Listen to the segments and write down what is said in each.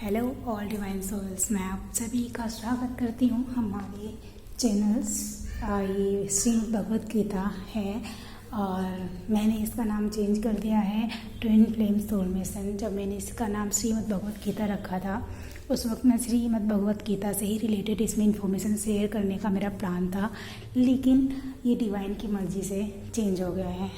Hello all divine souls, मैं आप सभी का स्वागत करती हूँ हमारे चैनल्स। ये श्रीमद् भगवत गीता है और मैंने इसका नाम चेंज कर दिया है ट्विन फ्लेम सोल मिशन। जब मैंने इसका नाम श्रीमद् भगवत गीता रखा था उस वक्त मैं श्रीमद् भगवत गीता से ही रिलेटेड इसमें इन्फॉर्मेशन शेयर करने का मेरा प्लान था, लेकिन ये डिवाइन की मर्ज़ी से चेंज हो गया है।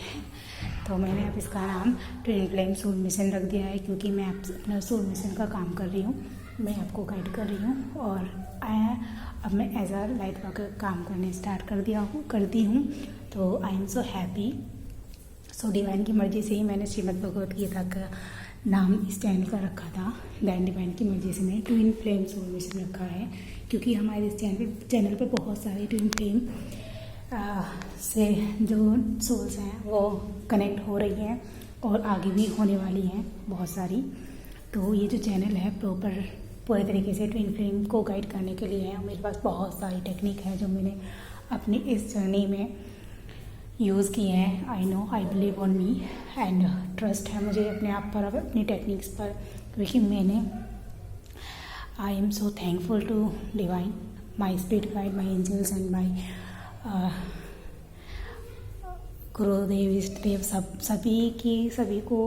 तो मैंने अब इसका नाम ट्विन फ्लेम सोल मिशन रख दिया है, क्योंकि मैं अपना सोल मिशन का काम कर रही हूँ, मैं आपको गाइड कर रही हूँ और अब मैं एज अ लाइट वर्कर काम करने स्टार्ट करती हूँ। तो आई am so happy. So divine की मर्ज़ी से ही मैंने श्रीमद् भगवत गीता का नाम इस चैनल का रखा था। दैन डिवाइन की मर्ज़ी से मैंने ट्विन फ्लेम सोल मिशन रखा है, क्योंकि हमारे इस चैनल पे बहुत सारे ट्विन फ्लेम से जो सोल्स हैं वो कनेक्ट हो रही हैं और आगे भी होने वाली हैं बहुत सारी। तो ये जो चैनल है पूरे तरीके से ट्विन फ्लेम को गाइड करने के लिए है। मेरे पास बहुत सारी टेक्निक है जो मैंने अपनी इस जर्नी में यूज़ किए हैं। I know, I believe on me and trust है मुझे अपने आप पर, अपनी टेक्निक्स पर, क्योंकि I am so thankful to divine, my spirit guide, my angels and my Gurudev, इष्ट देव, सभी को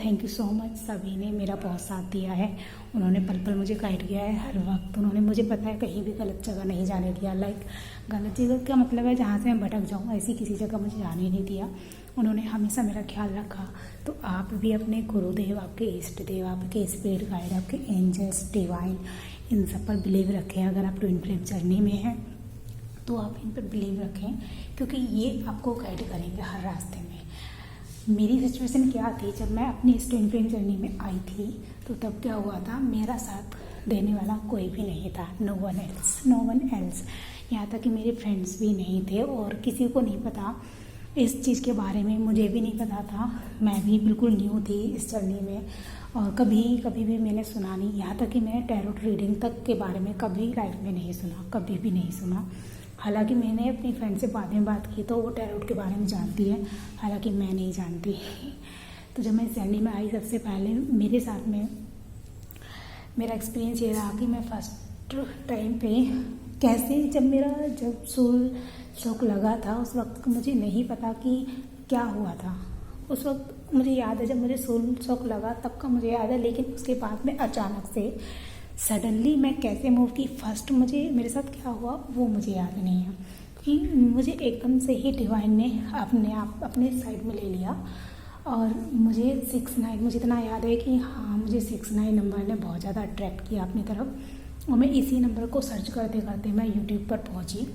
थैंक यू सो मच। सभी ने मेरा बहुत साथ दिया है, उन्होंने पल पल मुझे गाइड किया है हर वक्त। उन्होंने मुझे पता है कहीं भी गलत जगह नहीं जाने दिया। गलत जगह का मतलब है जहाँ से मैं भटक जाऊँ, ऐसी किसी जगह मुझे जाने नहीं दिया। उन्होंने हमेशा मेरा ख्याल रखा। तो आप भी अपने गुरुदेव, आपके इष्ट देव, आपके स्पिरिट गाइड, आपके एंजल्स, डिवाइन, इन सब पर बिलीव रखें। अगर आप ट्विन फ्लेम जर्नी में हैं तो आप इन पर बिलीव रखें, क्योंकि ये आपको गाइड करेंगे हर रास्ते में। मेरी सिचुएशन क्या थी, जब मैं अपनी इस ट्विन फ्लेम जर्नी में आई थी तो तब क्या हुआ था, मेरा साथ देने वाला कोई भी नहीं था। No one else. यहाँ तक कि मेरे फ्रेंड्स भी नहीं थे और किसी को नहीं पता इस चीज़ के बारे में, मुझे भी नहीं पता था। मैं भी बिल्कुल न्यू थी इस जर्नी में और कभी भी मैंने सुना नहीं। यहाँ तक कि मैंने टैरोट रीडिंग तक के बारे में कभी लाइफ में नहीं सुना, कभी भी नहीं सुना। हालांकि मैंने अपनी फ्रेंड से बाद में बात की तो वो टैरोट के बारे में जानती है, हालांकि मैं नहीं जानती। तो जब मैं इस जर्नी में आई, सबसे पहले मेरे साथ में मेरा एक्सपीरियंस ये रहा कि मैं फर्स्ट टाइम पे कैसे, जब सोल शॉक लगा था उस वक्त मुझे नहीं पता कि क्या हुआ था। उस वक्त मुझे याद है, जब मुझे सोल शॉक लगा तब का मुझे याद है, लेकिन उसके बाद में अचानक से सडनली मैं कैसे मूव की, फर्स्ट मेरे साथ क्या हुआ वो मुझे याद नहीं है, क्योंकि मुझे एकदम से ही डिवाइन ने अपने साइड में ले लिया। और मुझे 69, मुझे इतना याद है कि हाँ, मुझे 69 नंबर ने बहुत ज़्यादा अट्रैक्ट किया अपनी तरफ और मैं इसी नंबर को सर्च करते करते मैं यूट्यूब पर पहुँची।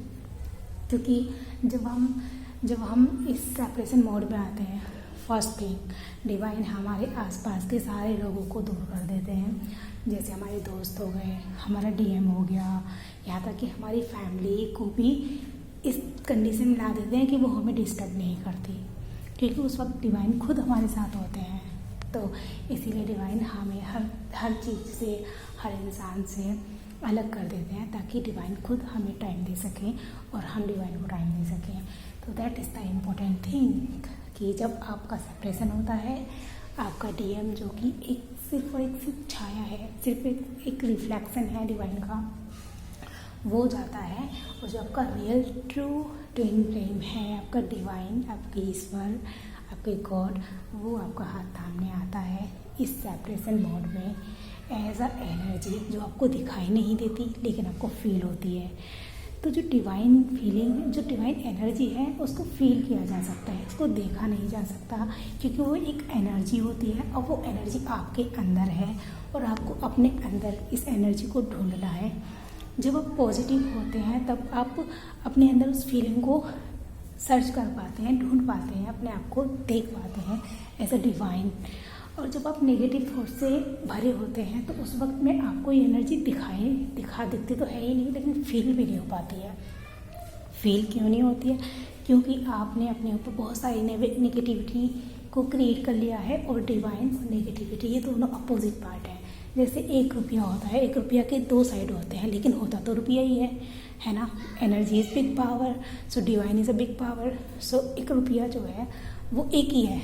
क्योंकि जब हम इस सेपरेशन मोड में आते हैं, फर्स्ट थिंग डिवाइन हमारे आसपास के सारे लोगों को दूर कर देते हैं। जैसे हमारे दोस्त हो गए, हमारा डीएम हो गया, यहाँ तक कि हमारी फैमिली को भी इस कंडीशन में ला देते हैं कि वो हमें डिस्टर्ब नहीं करती, क्योंकि उस वक्त डिवाइन खुद हमारे साथ होते हैं। तो इसीलिए डिवाइन हमें हर चीज़ से, हर इंसान से अलग कर देते हैं, ताकि डिवाइन खुद हमें टाइम दे सकें और हम डिवाइन को टाइम दे सकें। तो that is the important thing कि जब आपका सेपरेशन होता है, आपका डीएम जो कि सिर्फ छाया है, सिर्फ एक रिफ्लेक्शन है डिवाइन का, वो जाता है और जो आपका रियल ट्रू ट्विन फ्लेम है, आपका डिवाइन, आपके ईश्वर, आपके गॉड, वो आपका हाथ थामने आता है इस सेपरेशन मोड में एज अ एनर्जी, जो आपको दिखाई नहीं देती लेकिन आपको फील होती है। तो जो डिवाइन फीलिंग, जो डिवाइन एनर्जी है, उसको फील किया जा सकता है, उसको देखा नहीं जा सकता, क्योंकि वो एक एनर्जी होती है और वो एनर्जी आपके अंदर है और आपको अपने अंदर इस एनर्जी को ढूंढना है। जब आप पॉजिटिव होते हैं तब आप अपने अंदर उस फीलिंग को सर्च कर पाते हैं, ढूंढ पाते हैं, अपने आप को देख पाते हैं एज अ डिवाइन। और जब आप नेगेटिव थॉट से भरे होते हैं तो उस वक्त में आपको ये एनर्जी दिखती तो है ही नहीं, लेकिन फील भी नहीं हो पाती है। फील क्यों नहीं होती है? क्योंकि आपने अपने ऊपर बहुत सारी नेगेटिविटी को क्रिएट कर लिया है, और डिवाइन और नेगेटिविटी ये दोनों अपोजिट पार्ट हैं। जैसे 1 रुपया होता है, 1 रुपया के 2 साइड होते हैं, लेकिन होता तो रुपया ही है ना। Energy is big power, so divine is a big power. So 1 रुपया जो है वो एक ही है,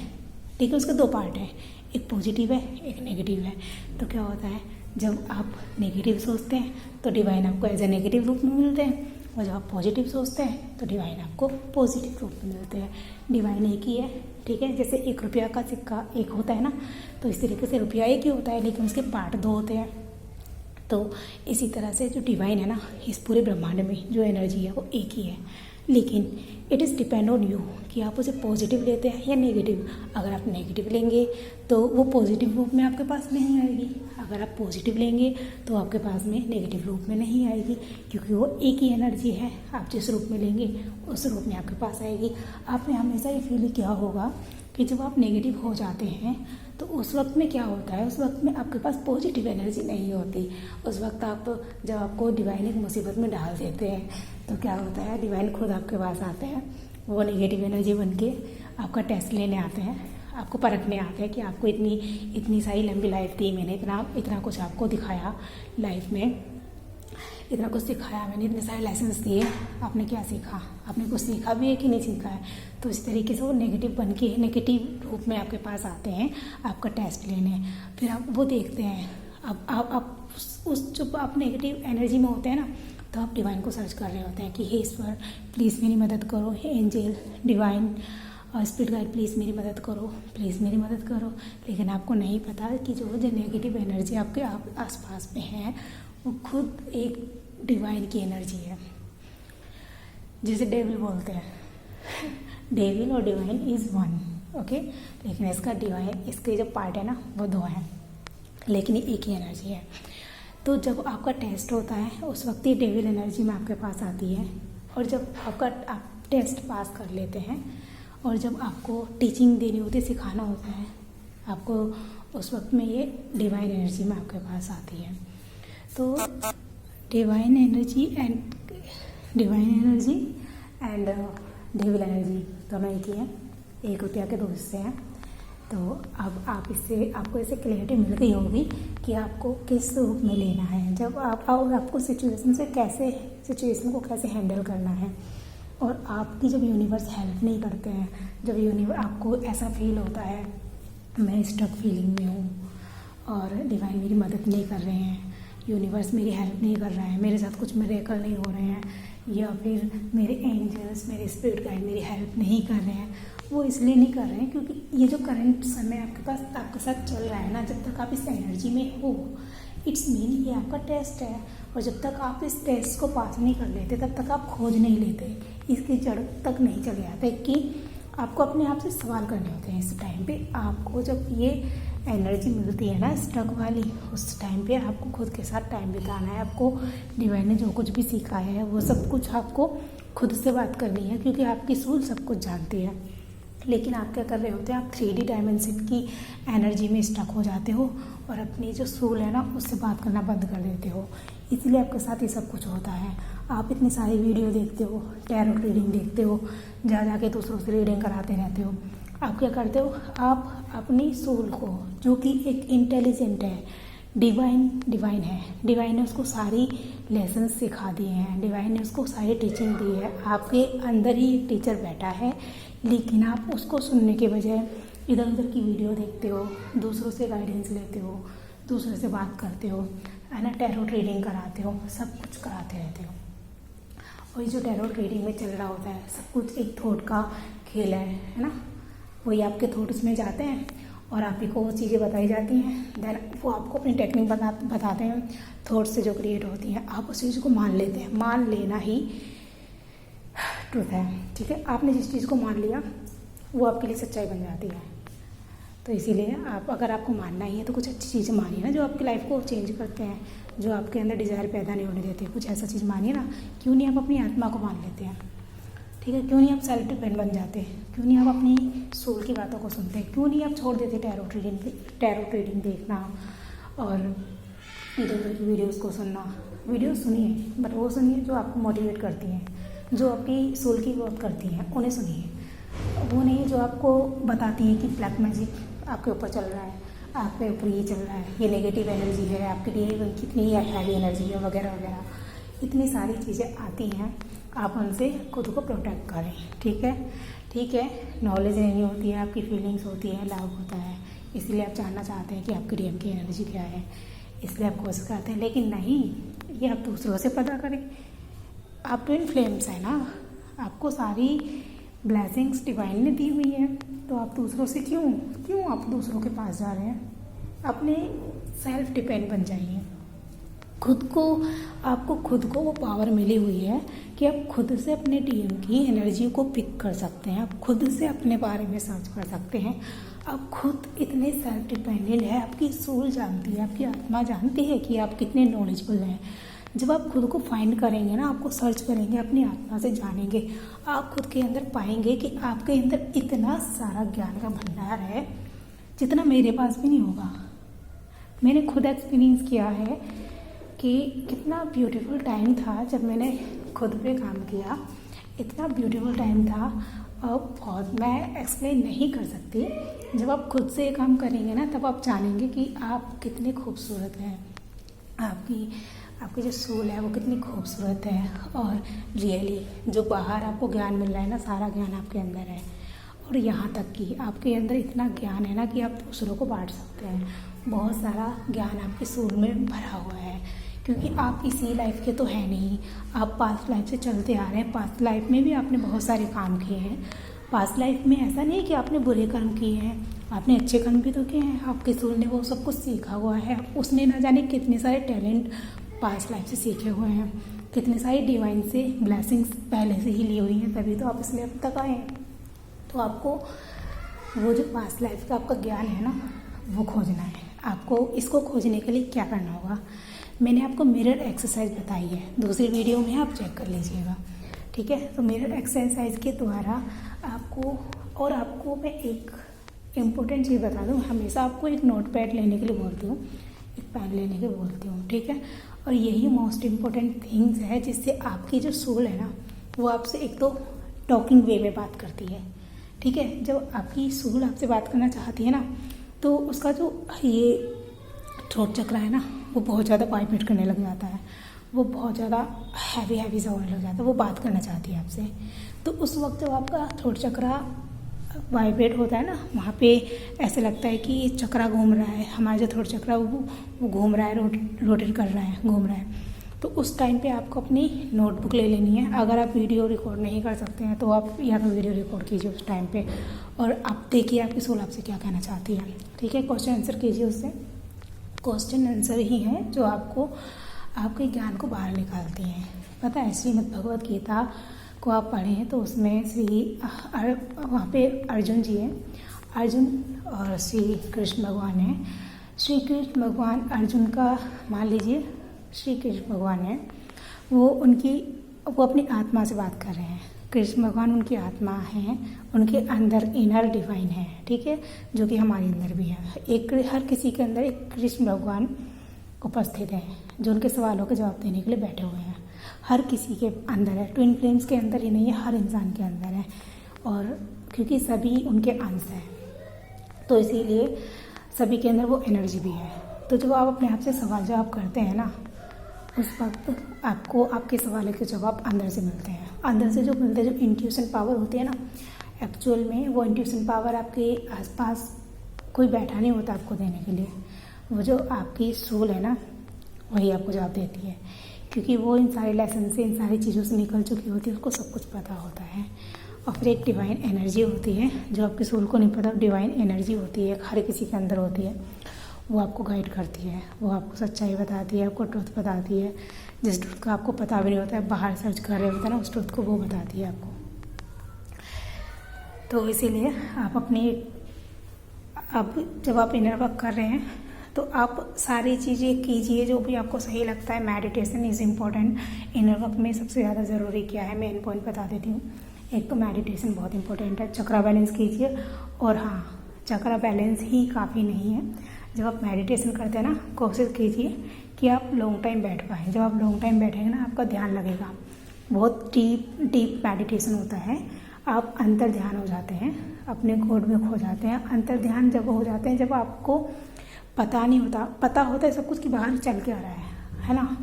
लेकिन उसके 2 पार्ट हैं, एक पॉजिटिव है, एक नेगेटिव है। तो क्या होता है, जब आप नेगेटिव सोचते हैं तो डिवाइन आपको एज ए नेगेटिव रूप में मिलते हैं, और जब आप पॉजिटिव सोचते हैं तो डिवाइन आपको पॉजिटिव रूप में मिलते हैं। डिवाइन एक ही है, ठीक है। जैसे 1 रुपया का सिक्का एक होता है ना, तो इस तरीके से रुपया एक ही होता है, लेकिन उसके पार्ट 2 होते हैं। तो इसी तरह से जो डिवाइन है ना, इस पूरे ब्रह्मांड में जो एनर्जी है वो एक ही है, लेकिन it is depend on you कि आप उसे पॉजिटिव लेते हैं या नेगेटिव। अगर आप नेगेटिव लेंगे तो वो पॉजिटिव रूप में आपके पास नहीं आएगी, अगर आप पॉजिटिव लेंगे तो आपके पास में नेगेटिव रूप में नहीं आएगी, क्योंकि वो एक ही एनर्जी है। आप जिस रूप में लेंगे उस रूप में आपके पास आएगी। आपने हमेशा ये फील किया होगा कि जब आप नेगेटिव हो जाते हैं तो उस वक्त में क्या होता है, उस वक्त में आपके पास पॉजिटिव एनर्जी नहीं होती। उस वक्त आप जब आपको डिवाइन एक मुसीबत में डाल देते हैं तो क्या होता है, डिवाइन खुद आपके पास आते हैं, वो नेगेटिव एनर्जी बन के आपका टेस्ट लेने आते हैं, आपको परखने आते हैं कि आपको इतनी सारी लंबी लाइफ दी मैंने, इतना कुछ आपको दिखाया लाइफ में, इतना कुछ सिखाया मैंने, इतने सारे लेसन्स दिए, आपने क्या सीखा, आपने कुछ सीखा भी है कि नहीं सीखा है। तो इस तरीके से वो नेगेटिव बन के नेगेटिव रूप में आपके पास आते हैं आपका टेस्ट लेने। फिर आप वो देखते हैं, अब आप उस जब आप नेगेटिव एनर्जी में होते हैं ना, तो आप डिवाइन को सर्च कर रहे होते हैं कि हे ईश्वर प्लीज़ मेरी मदद करो, हे एंजल डिवाइन और स्पिरिट गाइड प्लीज़ मेरी मदद करो, प्लीज़ मेरी मदद करो। लेकिन आपको नहीं पता कि जो नेगेटिव एनर्जी आपके आसपास में है वो खुद एक डिवाइन की एनर्जी है, जिसे डेविल बोलते हैं। डेविल और डिवाइन इज़ वन, ओके। लेकिन इसका डिवाइन, इसके जो पार्ट है ना वो 2 हैं, लेकिन ये एक ही एनर्जी है। तो जब आपका टेस्ट होता है उस वक्त ये डेविल एनर्जी में आपके पास आती है, और जब आप टेस्ट पास कर लेते हैं और जब आपको टीचिंग देनी होती है, सिखाना होता है आपको, उस वक्त में ये डिवाइन एनर्जी में आपके पास आती है। तो divine energy and devil energy दोनों एक ही हैं, 1 रुपया के 2 हिस्से हैं। तो अब आपको इससे क्लैरिटी मिल गई होगी कि आपको किस रूप में लेना है, जब आपको सिचुएशन को कैसे हैंडल करना है। और आपकी जब यूनिवर्स हेल्प नहीं करते हैं, जब आपको ऐसा फील होता है मैं स्टक फीलिंग में हूँ और डिवाइन मेरी मदद नहीं कर रहे हैं, यूनिवर्स मेरी हेल्प नहीं कर रहा है, मेरे साथ कुछ मिरेकल नहीं हो रहे हैं, या फिर मेरे एंजल्स, मेरे स्पिरिट गाइड मेरी हेल्प नहीं कर रहे हैं, वो इसलिए नहीं कर रहे हैं क्योंकि ये जो करंट समय आपके साथ चल रहा है ना, जब तक आप इस एनर्जी में हो, इट्स मीन ये आपका टेस्ट है। और जब तक आप इस टेस्ट को पास नहीं कर लेते तब तक आप खोज नहीं लेते, इसकी जड़ तक नहीं चले आते कि आपको अपने आप से सवाल करने होते हैं। इस टाइम पे आपको जब ये एनर्जी मिलती है ना स्टक वाली, उस टाइम पे आपको खुद के साथ टाइम बिताना है। आपको डिवाइन ने जो कुछ भी सिखाया है वो सब कुछ आपको खुद से बात करनी है, क्योंकि आपकी सोल सब कुछ जानती है। लेकिन आप क्या कर रहे होते हैं, आप 3D डायमेंशन की एनर्जी में स्टक हो जाते हो और अपनी जो सोल है ना उससे बात करना बंद कर देते हो। इसलिए आपके साथ ये सब कुछ होता है। आप इतनी सारी वीडियो देखते हो, टैरोट रीडिंग देखते हो, जाके दूसरों से रीडिंग कराते रहते हो। आप क्या करते हो, आप अपनी सोल को, जो कि एक इंटेलिजेंट है, डिवाइन है, डिवाइन ने उसको सारी लेसन सिखा दिए हैं, डिवाइन ने उसको सारी टीचिंग दी है। आपके अंदर ही एक टीचर बैठा है, लेकिन आप उसको सुनने के बजाय इधर उधर की वीडियो देखते हो, दूसरों से गाइडेंस लेते हो, दूसरों से बात करते हो, है ना, टैरोट रीडिंग कराते हो, सब कुछ कराते रहते हो। और ये जो टैरोट रीडिंग में चल रहा होता है सब कुछ एक थॉट का खेल है ना। वही आपके थॉट्स में जाते हैं और आप ही को वो चीज़ें बताई जाती हैं, देन वो आपको अपनी टेक्निक बताते हैं थॉट्स से जो क्रिएट होती हैं। आप उस चीज़ को मान लेते हैं, मान लेना ही ट्रूथ है, ठीक है। आपने जिस चीज़ को मान लिया वो आपके लिए सच्चाई बन जाती है। तो इसीलिए अगर आपको मानना ही है तो कुछ अच्छी चीज़ें मानिए ना, जो आपकी लाइफ को चेंज करते हैं, जो आपके अंदर डिज़ायर पैदा नहीं होने देते। कुछ ऐसा चीज़ मानिए ना। क्यों नहीं आप अपनी आत्मा को मान लेते हैं, ठीक है। क्यों नहीं आप सेल्फ डिपेंड बन जाते, क्यों नहीं आप अपनी सोल की बातों को सुनते, क्यों नहीं आप छोड़ देते टैरोट रीडिंग देखना और इधर उधर की वीडियोज़ को सुनना। वीडियो सुनिए, बट वो सुनिए जो आपको मोटिवेट करती हैं, जो आपकी सोल की ग्रोथ करती हैं, उन्हें सुनिए। वो नहीं जो आपको बताती है कि ब्लैक मैजिक आपके ऊपर चल रहा है, आपके ऊपर ये चल रहा है, ये नेगेटिव एनर्जी है, आपके लिए कितनी हैवी एनर्जी है, वगैरह वगैरह। इतनी सारी चीज़ें आती हैं, आप उनसे खुद को प्रोटेक्ट करें, ठीक है। नॉलेज नहीं होती है, आपकी फीलिंग्स होती है, लव होता है, इसलिए आप जानना चाहते हैं कि आपकी डीएम की एनर्जी क्या है। इसलिए आप कोशिश करते हैं, लेकिन नहीं, ये आप दूसरों से पता करें। आप ट्विन फ्लेम्स है ना, आपको सारी ब्लेसिंग्स डिवाइन ने दी हुई है, तो आप दूसरों से क्यों आप दूसरों के पास जा रहे हैं? अपने सेल्फ डिपेंड बन जाइए। आपको खुद को वो पावर मिली हुई है कि आप खुद से अपने टीम की एनर्जी को पिक कर सकते हैं, आप खुद से अपने बारे में सर्च कर सकते हैं। आप खुद इतने सेल्फ डिपेंडेंट है, आपकी सोल जानती है, आपकी आत्मा जानती है कि आप कितने नॉलेजेबल हैं। जब आप खुद को फाइंड करेंगे ना, आपको सर्च करेंगे, अपनी आत्मा से जानेंगे, आप खुद के अंदर पाएंगे कि आपके अंदर इतना सारा ज्ञान का भंडार है जितना मेरे पास भी नहीं होगा। मैंने खुद एक्सपीरियंस किया है कि कितना ब्यूटीफुल टाइम था जब मैंने खुद पे काम किया, इतना ब्यूटीफुल टाइम था। अब बहुत मैं एक्सप्लेन नहीं कर सकती। जब आप खुद से काम करेंगे ना, तब आप जानेंगे कि आप कितने खूबसूरत हैं, आपकी जो सोल है वो कितनी खूबसूरत है। और रियली जो बाहर आपको ज्ञान मिल रहा है ना, सारा ज्ञान आपके अंदर है। और यहाँ तक कि आपके अंदर इतना ज्ञान है ना कि आप दूसरों को बांट सकते हैं। बहुत सारा ज्ञान आपकी सोल में भरा हुआ है, क्योंकि आप इसी लाइफ के तो है नहीं, आप पास्ट लाइफ से चलते आ रहे हैं। पास्ट लाइफ में भी आपने बहुत सारे काम किए हैं। पास्ट लाइफ में ऐसा नहीं है कि आपने बुरे कर्म किए हैं, आपने अच्छे कर्म भी तो किए हैं। आपके सोल ने वो सब कुछ सीखा हुआ है। उसने ना जाने कितने सारे टैलेंट पास्ट लाइफ से सीखे हुए हैं, कितने सारी डिवाइन से ब्लेसिंग्स पहले से ही ली हुई हैं, तभी तो आप इसलिए अब तक आए हैं। तो आपको वो जो पास्ट लाइफ का आपका ज्ञान है ना, वो खोजना है। आपको इसको खोजने के लिए क्या करना होगा, मैंने आपको मिरर एक्सरसाइज बताई है, दूसरी वीडियो में आप चेक कर लीजिएगा, ठीक है। तो मिरर एक्सरसाइज के द्वारा आपको मैं एक इम्पोर्टेंट चीज़ बता दूँ, हमेशा आपको एक नोट पैड लेने के लिए बोलती हूँ, एक पेन लेने के लिए बोलती हूँ, ठीक है। और यही मोस्ट इम्पोर्टेंट थिंग्स है जिससे आपकी जो सोल है ना, वो आपसे एक तो टॉकिंग वे में बात करती है, ठीक है। जब आपकी सोल आपसे बात करना चाहती है ना, तो उसका जो ये थ्रोट चक्र है ना, वो बहुत ज़्यादा वाइब्रेट करने लग जाता है, वो बहुत ज़्यादा हैवी सा होने लग जाता है, वो बात करना चाहती है आपसे। तो उस वक्त जब आपका थ्रोट चक्र वाइब्रेट होता है ना, वहाँ पे ऐसे लगता है कि चक्रा घूम रहा है, हमारा जो थ्रोट चक्र वो घूम रहा है, रोटेट कर रहा है, घूम रहा है। तो उस टाइम पे आपको अपनी नोटबुक ले लेनी है। अगर आप वीडियो रिकॉर्ड नहीं कर सकते हैं तो आप या तो वीडियो रिकॉर्ड कीजिए उस टाइम पे, और आप देखिए आपकी सोल आपसे क्या कहना चाहती है, ठीक है। क्वेश्चन आंसर कीजिए उससे। क्वेश्चन आंसर ही है जो आपको आपके ज्ञान को बाहर निकालती हैं। पता है, श्रीमद् भगवद गीता को आप पढ़ें तो उसमें वहाँ पे अर्जुन जी हैं, अर्जुन और श्री कृष्ण भगवान हैं। श्री कृष्ण भगवान अर्जुन का, मान लीजिए श्री कृष्ण भगवान है, वो अपनी आत्मा से बात कर रहे हैं। कृष्ण भगवान उनकी आत्मा हैं, उनके अंदर इनर डिवाइन है, ठीक है, जो कि हमारे अंदर भी है। हर किसी के अंदर एक कृष्ण भगवान उपस्थित हैं, जो उनके सवालों के जवाब देने के लिए बैठे हुए हैं। हर किसी के अंदर है, ट्विन फ्लेम्स के अंदर ही नहीं है, हर इंसान के अंदर है। और क्योंकि सभी उनके अंश हैं, तो इसीलिए सभी के अंदर वो एनर्जी भी है। तो जब आप अपने आप से सवाल जवाब करते हैं ना, उस वक्त आपको आपके सवालों के जवाब अंदर से मिलते हैं। अंदर से जो मिलते हैं, जो इंट्यूशन पावर होती है ना, एक्चुअल में वो इंट्यूशन पावर आपके आसपास कोई बैठा नहीं होता आपको देने के लिए। वो जो आपकी सोल है ना, वही आपको जवाब देती है, क्योंकि वो इन सारे लेसन से, इन सारी चीज़ों से निकल चुकी होती है, उसको सब कुछ पता होता है। और फिर एक डिवाइन एनर्जी होती है जो आपकी सोल को नहीं पता, डिवाइन एनर्जी होती है, हर किसी के अंदर होती है। वो आपको गाइड करती है, वो आपको सच्चाई बताती है, आपको ट्रुथ बताती है। जिस ट्रुथ का आपको पता भी नहीं होता है, बाहर सर्च कर रहे होते हैं ना, उस ट्रुथ को वो बताती है आपको। तो इसीलिए अब जब आप इनर वर्क कर रहे हैं तो आप सारी चीज़ें कीजिए जो भी आपको सही लगता है। Meditation is important. Inner work में सबसे ज़्यादा ज़रूरी क्या है, मेन पॉइंट बता देती हूँ। एक तो मेडिटेशन बहुत इंपॉर्टेंट है, चक्रा बैलेंस कीजिए। और हाँ, चक्रा बैलेंस ही काफ़ी नहीं है। जब आप मेडिटेशन करते हैं ना, कोशिश कीजिए कि आप लॉन्ग टाइम बैठ पाएँ। जब आप लॉन्ग टाइम बैठेंगे ना, आपका ध्यान लगेगा। बहुत डीप मेडिटेशन होता है। आप अंतर ध्यान हो जाते हैं, अपने गोड में खो जाते हैं। अंतर ध्यान जब हो जाते हैं, जब आपको पता नहीं होता, पता होता है सब कुछ कि बाहर चल के आ रहा है ना।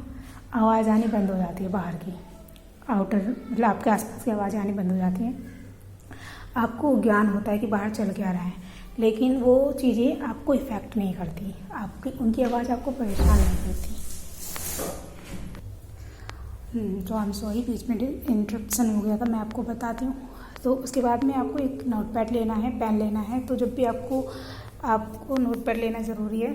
आवाज़ आनी बंद हो जाती है बाहर की, आउटर मतलब आपके आसपास की आवाज़ें आनी बंद हो जाती हैं। आपको ज्ञान होता है कि बाहर चल के आ रहा है, लेकिन वो चीज़ें आपको इफ़ेक्ट नहीं करती, आपकी उनकी आवाज़ आपको परेशान नहीं करती। तो आई एम सॉरी, बीच में इंटरप्शन हो गया था, मैं आपको बताती हूँ। तो उसके बाद में आपको एक नोटपैड लेना है, पेन लेना है। तो जब भी आपको नोटपैड लेना ज़रूरी है।